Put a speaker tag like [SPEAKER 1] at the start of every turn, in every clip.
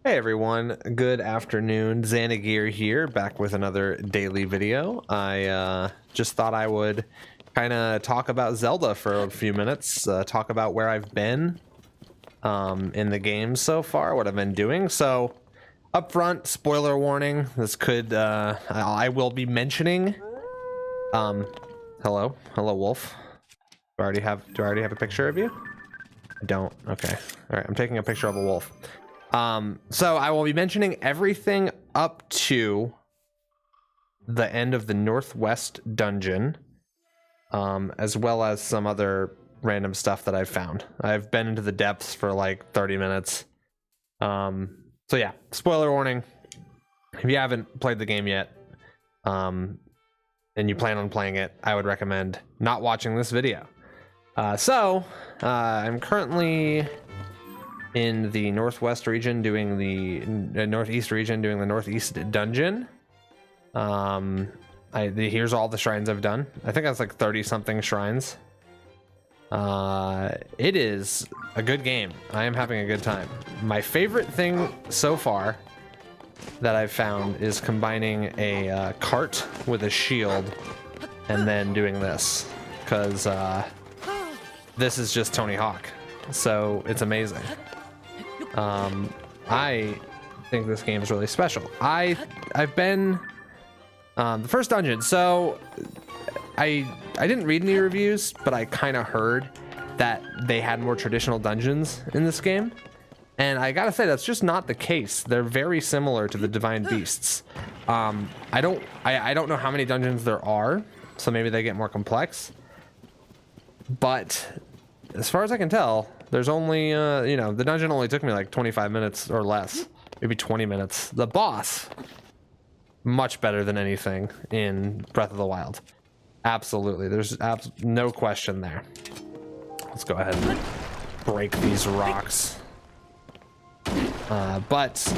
[SPEAKER 1] Hey everyone, good afternoon. Xanagear here, back with another daily video. I just thought I would kind of talk about Zelda for a few minutes, talk about where I've been in the game so far, what I've been doing. So, up front, spoiler warning, this could, I will be mentioning, hello wolf. Do I already have a picture of you? I don't, okay. All right, I'm taking a picture of a wolf. So I will be mentioning everything up to the end of the Northwest dungeon, as well as some other random stuff that I've found. I've been into the depths for like 30 minutes. So yeah, spoiler warning. If you haven't played the game yet, and you plan on playing it, I would recommend not watching this video. I'm currently in the northwest region doing the northeast region doing the northeast dungeon. Here's all the shrines I've done. I think that's like 30 something shrines. It is a good game. I am having a good time. My favorite thing so far that I've found is combining a cart with a shield and then doing this, because this is just Tony Hawk, so it's amazing. I think this game is really special. I've been the first dungeon, so I didn't read any reviews, but I kind of heard that they had more traditional dungeons in this game, and I gotta say that's just not the case. They're very similar to the Divine Beasts. I don't know how many dungeons there are, so maybe they get more complex, but as far as I can tell, there's only, the dungeon only took me like 25 minutes or less, maybe 20 minutes. The boss, much better than anything in Breath of the Wild. Absolutely, there's no question there. Let's go ahead and break these rocks. But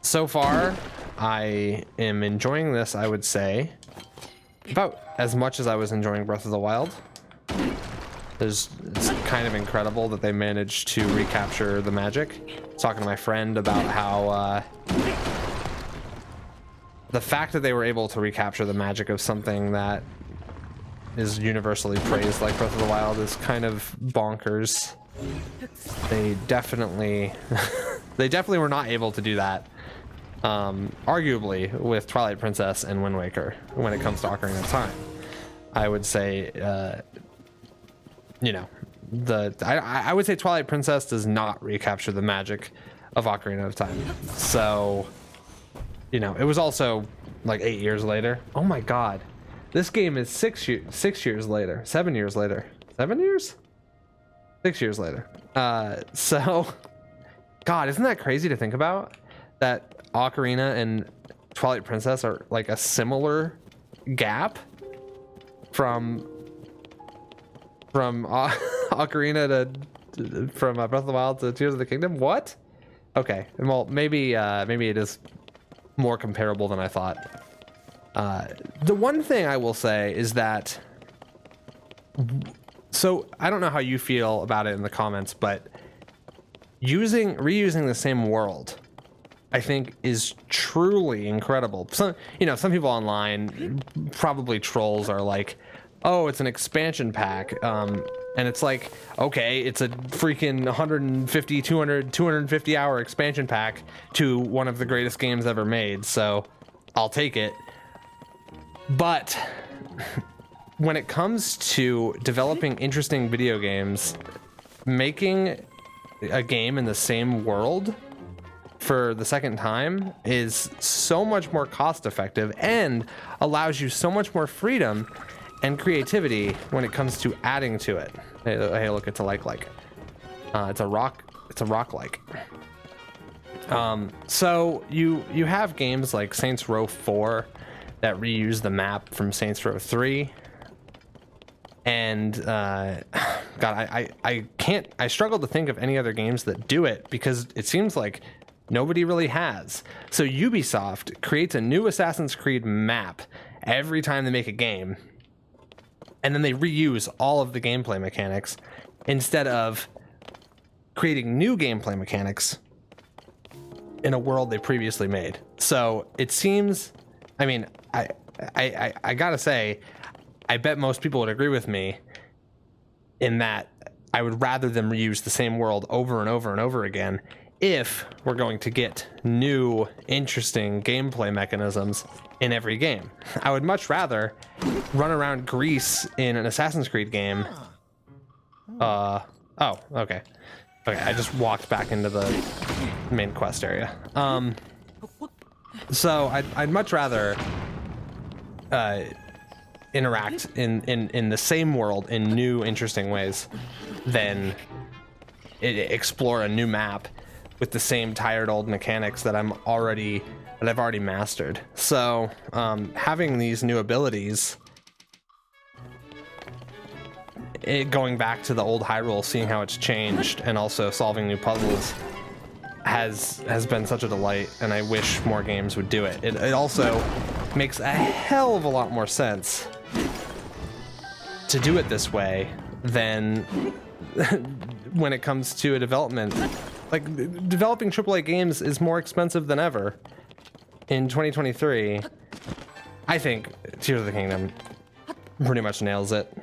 [SPEAKER 1] so far, I am enjoying this, I would say, about as much as I was enjoying Breath of the Wild. It's kind of incredible that they managed to recapture the magic. I was talking to my friend about how the fact that they were able to recapture the magic of something that is universally praised like Breath of the Wild is kind of bonkers. They definitely were not able to do that, arguably, with Twilight Princess and Wind Waker when it comes to Ocarina of Time. I would say I would say Twilight Princess does not recapture the magic of Ocarina of Time. So, it was also like 8 years later. Oh my God, this game is 6 years later, 7 years later, 7 years, 6 years later. So, God, isn't that crazy to think about? That Ocarina and Twilight Princess are like a similar gap from Ocarina from Breath of the Wild to Tears of the Kingdom. What? Okay, well, maybe it is more comparable than I thought. The one thing I will say is that, so I don't know how you feel about it in the comments, but reusing the same world, I think, is truly incredible. Some people online, probably trolls, are like, oh, it's an expansion pack, and it's like, okay, it's a freaking 150 250 hour expansion pack to one of the greatest games ever made, so I'll take it. But when it comes to developing interesting video games, making a game in the same world for the second time is so much more cost effective and allows you so much more freedom and creativity when it comes to adding to it. Hey, look, it's a like. It's a rock like. So you have games like Saints Row 4 that reuse the map from Saints Row 3. And God, I struggle to think of any other games that do it, because it seems like nobody really has. So Ubisoft creates a new Assassin's Creed map every time they make a game, and then they reuse all of the gameplay mechanics instead of creating new gameplay mechanics in a world they previously made. So it seems, I mean, I gotta say, I bet most people would agree with me in that I would rather them reuse the same world over and over and over again if we're going to get new, interesting gameplay mechanisms in every game. I would much rather run around Greece in an Assassin's Creed game. Oh, okay. Okay, I just walked back into the main quest area. So I'd much rather interact in the same world in new, interesting ways than explore a new map with the same tired old mechanics that I've already mastered. So having these new abilities, going back to the old Hyrule, seeing how it's changed, and also solving new puzzles has been such a delight, and I wish more games would do it. It also makes a hell of a lot more sense to do it this way than when it comes to a development. Like, developing AAA games is more expensive than ever in 2023. I think Tears of the Kingdom pretty much nails it,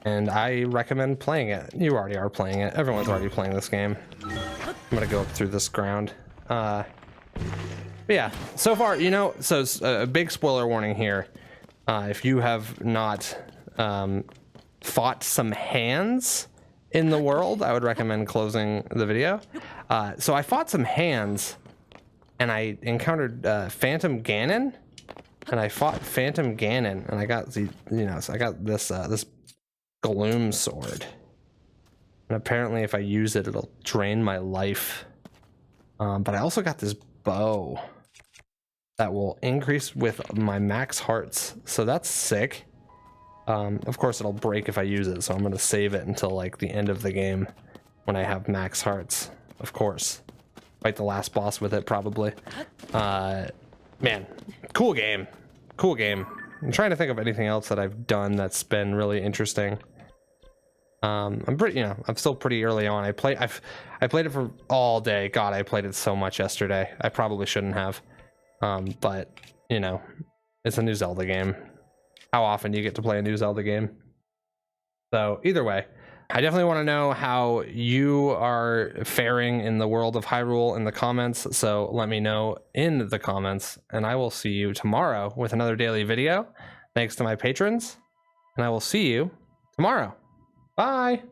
[SPEAKER 1] and I recommend playing it. You already are playing it. Everyone's already playing this game. I'm gonna go up through this ground. But yeah, so far, you know, so a big spoiler warning here. If you have not fought some hands in the world, I would recommend closing the video. So I fought some hands, and I encountered Phantom Ganon, and I fought Phantom Ganon, and I got the, you know, so I got this this gloom sword, and apparently if I use it, it'll drain my life. But I also got this bow that will increase with my max hearts, so that's sick. Of course it'll break if I use it, so I'm gonna save it until like the end of the game when I have max hearts, of course. Fight the last boss with it, probably. Man, cool game. Cool game. I'm trying to think of anything else that I've done that's been really interesting. I'm pretty, you know, I'm still pretty early on. I played it for all day. God, I played it so much yesterday. I probably shouldn't have. But, you know, it's a new Zelda game. How often do you get to play a new Zelda game? So either way, I definitely want to know how you are faring in the world of Hyrule in the comments. So let me know in the comments, and I will see you tomorrow with another daily video. Thanks to my patrons, and I will see you tomorrow. Bye.